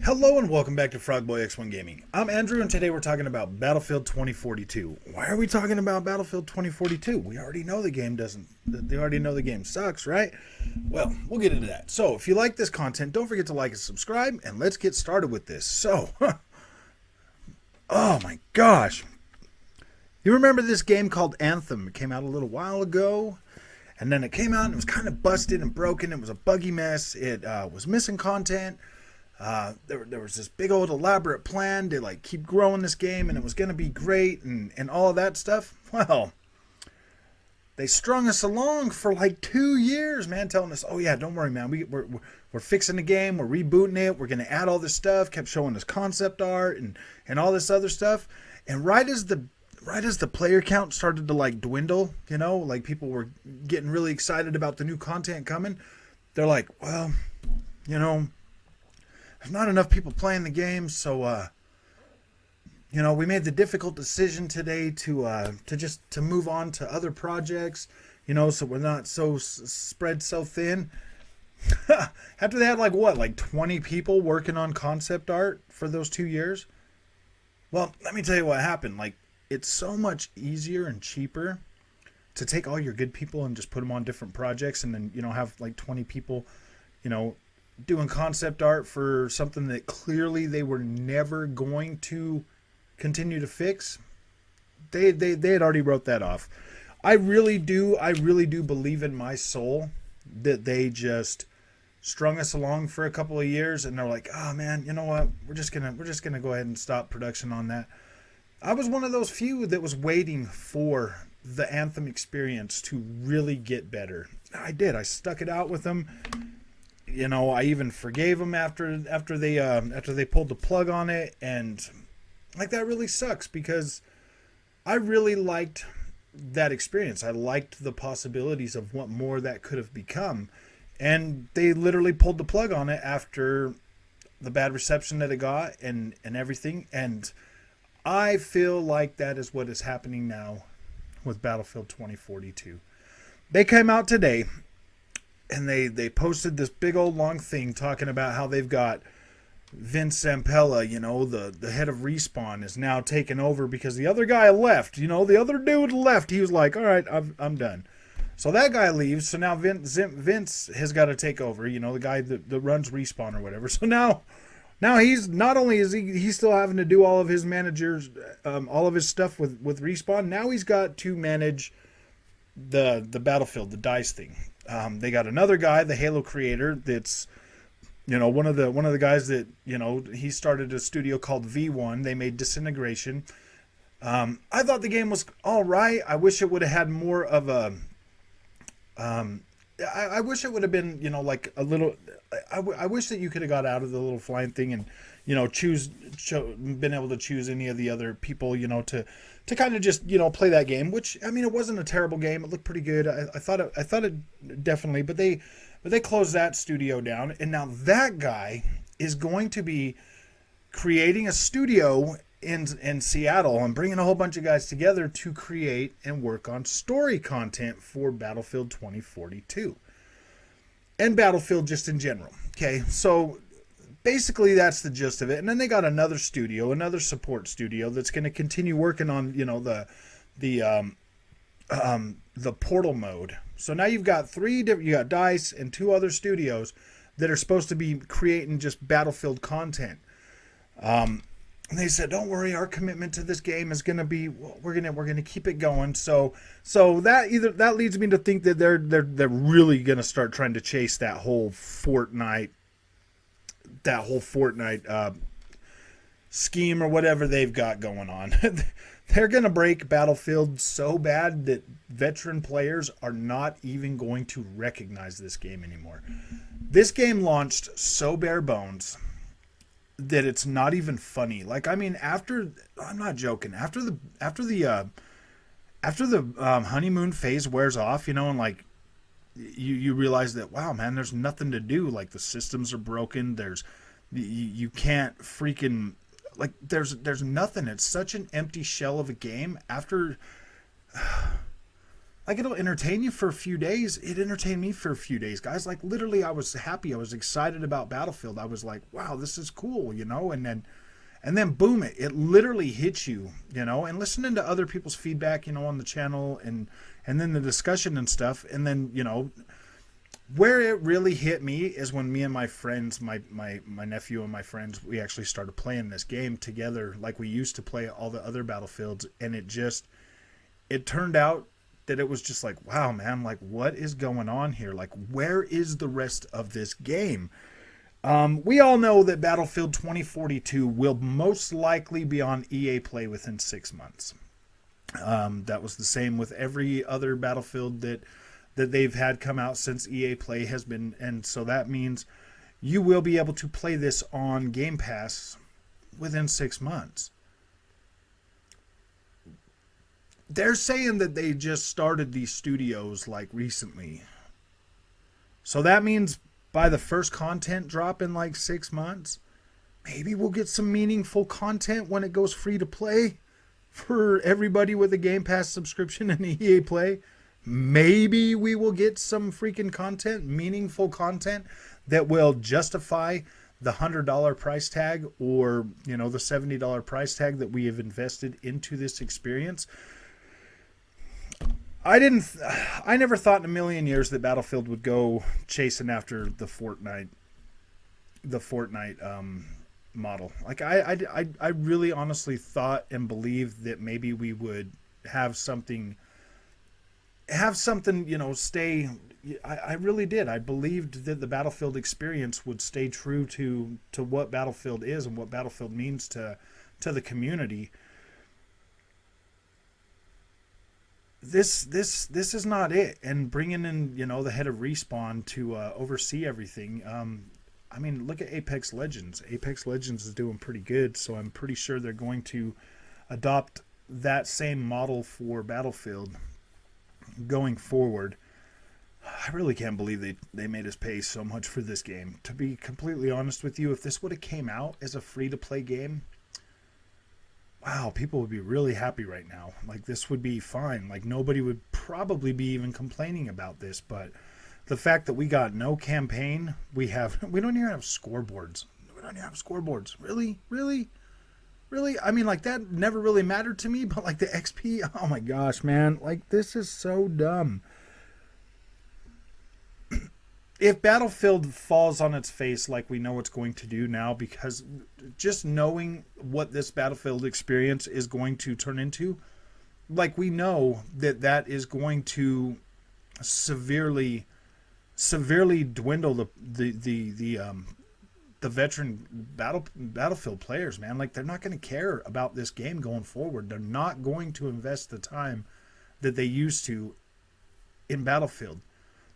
Hello and welcome back to Frogboy X1 Gaming. I'm Andrew and today we're talking about Battlefield 2042. Why are we talking about Battlefield 2042? We already know the game they already know the game sucks, right? Well, we'll get into that. So, if you like this content, don't forget to like and subscribe and let's get started with this. So, oh my gosh. You remember this game called Anthem? It came out a little while ago. And then it came out and it was kind of busted and broken. It was a buggy mess. It was missing content. There was this big old elaborate plan to like keep growing this game and it was going to be great and all of that stuff. Well, they strung us along for like 2 years, man, telling us, oh yeah, don't worry, man, we're fixing the game, we're rebooting it, we're going to add all this stuff, kept showing us concept art and all this other stuff. And right as the player count started to like dwindle, you know, like people were getting really excited about the new content coming, they're like, well, you know, there's not enough people playing the game, so you know, we made the difficult decision today to move on to other projects, you know, so we're not so spread so thin. After they had like 20 people working on concept art for those 2 years. Well, let me tell you what happened. Like, it's so much easier and cheaper to take all your good people and just put them on different projects and then, you know, have like 20 people, you know, doing concept art for something that clearly they were never going to continue to fix. They had already wrote that off. I really do believe in my soul that they just strung us along for a couple of years and they're like, oh man, you know what? We're just gonna go ahead and stop production on that. I was one of those few that was waiting for the Anthem experience to really get better. I did. I stuck it out with them. You know, I even forgave them after they pulled the plug on it, and like that really sucks because I really liked that experience. I liked the possibilities of what more that could have become, and they literally pulled the plug on it after the bad reception that it got and everything. And I feel like that is what is happening now with Battlefield 2042. They came out today. And they posted this big old long thing talking about how they've got Vince Zampella, you know, the head of Respawn, is now taken over because the other guy left. You know, the other dude left. He was like, all right, I'm done. So that guy leaves. So now Vince has got to take over, you know, the guy that runs Respawn or whatever. So now he's not only is he's still having to do all of his managers, all of his stuff with Respawn. Now he's got to manage the Battlefield, the DICE thing. They got another guy, the Halo creator, that's, you know, one of the guys that, you know, he started a studio called V1. They made Disintegration. I thought the game was all right. I wish it would have had more of a I wish it would have been, you know, like a little. I wish that you could have got out of the little flying thing and, you know, been able to choose any of the other people, you know, to kind of just, you know, play that game. Which, I mean, it wasn't a terrible game. It looked pretty good. I thought it definitely, but they closed that studio down, and now that guy is going to be creating a studio in Seattle and bringing a whole bunch of guys together to create and work on story content for Battlefield 2042 and Battlefield just in general. Okay, so basically that's the gist of it. And then they got another studio, another support studio that's going to continue working on, you know, the portal mode. So now you've got you got DICE and two other studios that are supposed to be creating just Battlefield content. And they said, "Don't worry, our commitment to this game is going to be we're going to keep it going." So that leads me to think that they're really going to start trying to chase that whole Fortnite scheme or whatever they've got going on. They're going to break Battlefield so bad that veteran players are not even going to recognize this game anymore. This game launched so bare bones that it's not even funny. Like, I mean, I'm not joking. After the honeymoon phase wears off, you know, and like you realize that, wow, man, there's nothing to do. Like, the systems are broken. You can't freaking, like, there's nothing. It's such an empty shell of a game. After like, it'll entertain you for a few days. It entertained me for a few days, guys. Like, literally, I was happy. I was excited about Battlefield. I was like, wow, this is cool, you know? And then boom, it literally hits you, you know? And listening to other people's feedback, you know, on the channel, and then the discussion and stuff, and then, you know, where it really hit me is when me and my friends, my nephew and my friends, we actually started playing this game together like we used to play all the other Battlefields. And it turned out that it was just like, wow, man, like, what is going on here? Like, where is the rest of this game? We all know that Battlefield 2042 will most likely be on EA Play within 6 months. That was the same with every other Battlefield that they've had come out since EA Play has been, and so that means you will be able to play this on Game Pass within 6 months. They're saying that they just started these studios like recently. So that means by the first content drop in like 6 months, maybe we'll get some meaningful content when it goes free to play for everybody with a Game Pass subscription and EA Play. Maybe we will get some freaking content, meaningful content that will justify the $100 price tag, or, you know, the $70 price tag that we have invested into this experience. I never thought in a million years that Battlefield would go chasing after the Fortnite model. Like, I really honestly thought and believed that maybe we would have something, you know, stay. I really did. I believed that the Battlefield experience would stay true to what Battlefield is and what Battlefield means to the community. This is not it. And bringing in, you know, the head of Respawn to oversee everything. I mean, look at Apex Legends. Apex Legends is doing pretty good, so I'm pretty sure they're going to adopt that same model for Battlefield going forward. I really can't believe they made us pay so much for this game. To be completely honest with you, if this would have came out as a free-to-play game, wow, people would be really happy right now. Like, this would be fine. Like, nobody would probably be even complaining about this. But the fact that we got no campaign, we don't even have scoreboards. We don't even have scoreboards. Really? I mean, like, that never really mattered to me, but like the XP, oh my gosh, man. Like, this is so dumb. If Battlefield falls on its face like we know it's going to do now, because just knowing what this Battlefield experience is going to turn into, like, we know that is going to severely dwindle the veteran Battlefield players, man. Like, they're not going to care about this game going forward. They're not going to invest the time that they used to in Battlefield.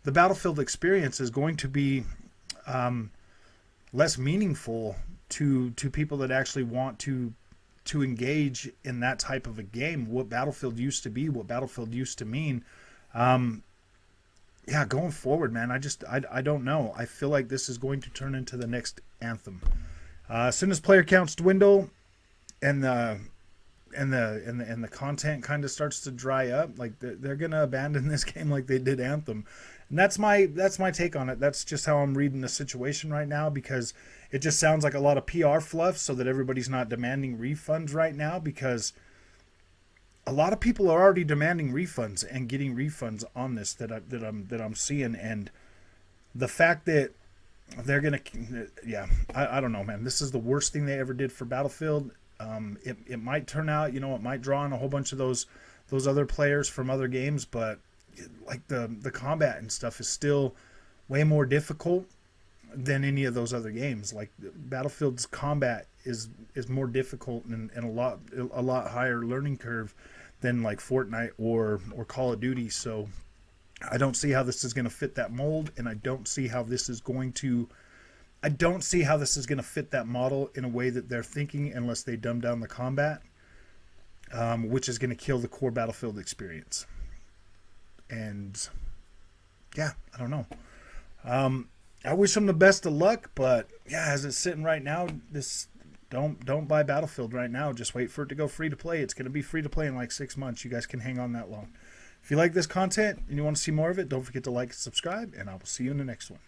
The Battlefield experience is going to be less meaningful to people that actually want to engage in that type of a game. What Battlefield used to be, what Battlefield used to mean. Yeah, going forward, man, I don't know. I feel like this is going to turn into the next Anthem. As soon as player counts dwindle and the content kind of starts to dry up, like, they're gonna abandon this game like they did Anthem. And that's my take on it. That's just how I'm reading the situation right now, because it just sounds like a lot of PR fluff so that everybody's not demanding refunds right now, because a lot of people are already demanding refunds and getting refunds on this that I'm seeing. And the fact that they're gonna, yeah, I don't know, man. This is the worst thing they ever did for Battlefield. It might turn out, you know, it might draw in a whole bunch of those other players from other games, but like the combat and stuff is still way more difficult than any of those other games. Like, Battlefield's combat is more difficult and a lot higher learning curve than like Fortnite or Call of Duty. So I don't see how this is going to fit that mold, and I don't see how this is going to fit that model in a way that they're thinking, unless they dumb down the combat, which is going to kill the core Battlefield experience. And yeah, I don't know. I wish them the best of luck, but yeah, as it's sitting right now, don't buy Battlefield right now. Just wait for it to go free to play. It's going to be free to play in like 6 months. You guys can hang on that long. If If you like this content and you want to see more of it, don't forget to like and subscribe, and I will see you in the next one.